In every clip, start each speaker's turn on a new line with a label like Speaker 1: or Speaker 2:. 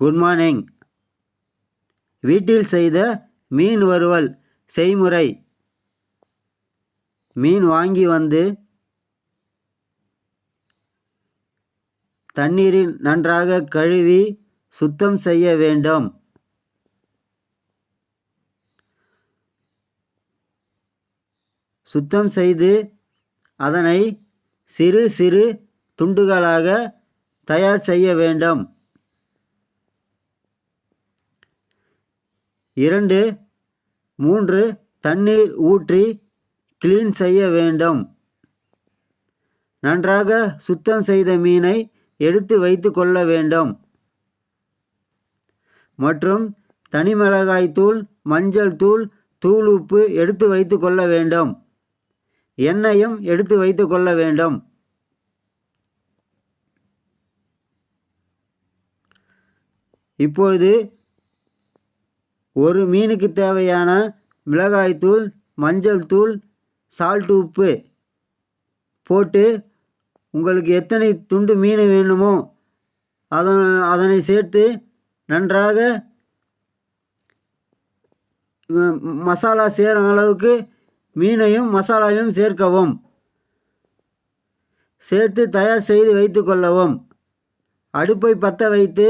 Speaker 1: Good morning. வீட்டில் செய்த மீன் வறுவல் செய்முறை. மீன் வாங்கி வந்து தண்ணீரில் நன்றாக கழுவி சுத்தம் செய்ய வேண்டும். சுத்தம் செய்து அதனை சிறு சிறு துண்டுகளாக தயார் செய்ய வேண்டும். 2-3 தண்ணீர் ஊற்றி கிளீன் செய்ய வேண்டும். நன்றாக சுத்தம் செய்த மீனை எடுத்து வைத்து கொள்ள வேண்டும். மற்றும் தனிமிளகாய் தூள், மஞ்சள் தூள், தூள் உப்பு எடுத்து வைத்து கொள்ள வேண்டும். எண்ணெயும் எடுத்து வைத்து கொள்ள வேண்டும். இப்பொழுது ஒரு மீனுக்கு தேவையான மிளகாய்த்தூள், மஞ்சள் தூள், சால்ட், உப்பு போட்டு உங்களுக்கு எத்தனை துண்டு மீன் வேணுமோ அதனை சேர்த்து நன்றாக மசாலா சேரும் அளவுக்கு மீனையும் மசாலாவையும் சேர்க்கவும். சேர்த்து தயார் செய்து வைத்து கொள்ளவும். அடுப்பை பற்ற வைத்து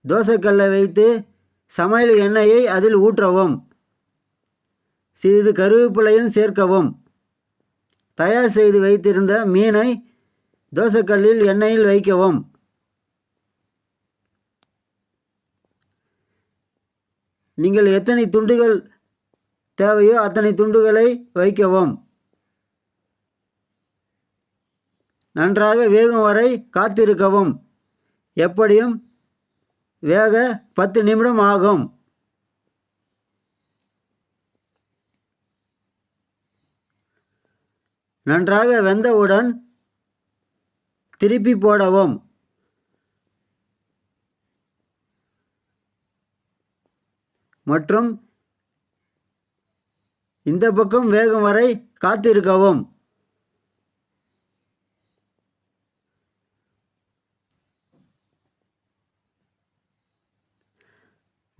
Speaker 1: தோசைக்கல்லை வைத்து சமையல் எண்ணெயை அதில் ஊற்றவும். சிறிது கருவேப்பிலையும் சேர்க்கவும். தயார் செய்து வைத்திருந்த மீனை தோசைக்கல்லில் எண்ணெயில் வைக்கவும். நீங்கள் எத்தனை துண்டுகள் தேவையோ அத்தனை துண்டுகளை வைக்கவும். நன்றாக வேகும் வரை காத்திருக்கவும். எப்படியும் வேக 10 நிமிடம் ஆகும். நன்றாக வெந்தவுடன் திருப்பி போடவும். மற்றும் இந்த பக்கம் வேகும் வரை காத்திருக்கவும்.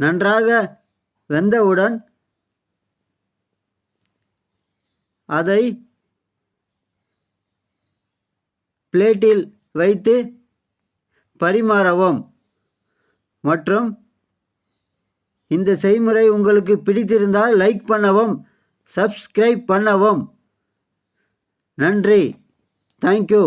Speaker 1: நன்றாக வெந்தவுடன் அதை பிளேட்டில் வைத்து பரிமாறவும். மற்றும் இந்த செய்முறை உங்களுக்கு பிடித்திருந்தால் லைக் பண்ணவும், சப்ஸ்கிரைப் பண்ணவும். நன்றி. தேங்க்யூ.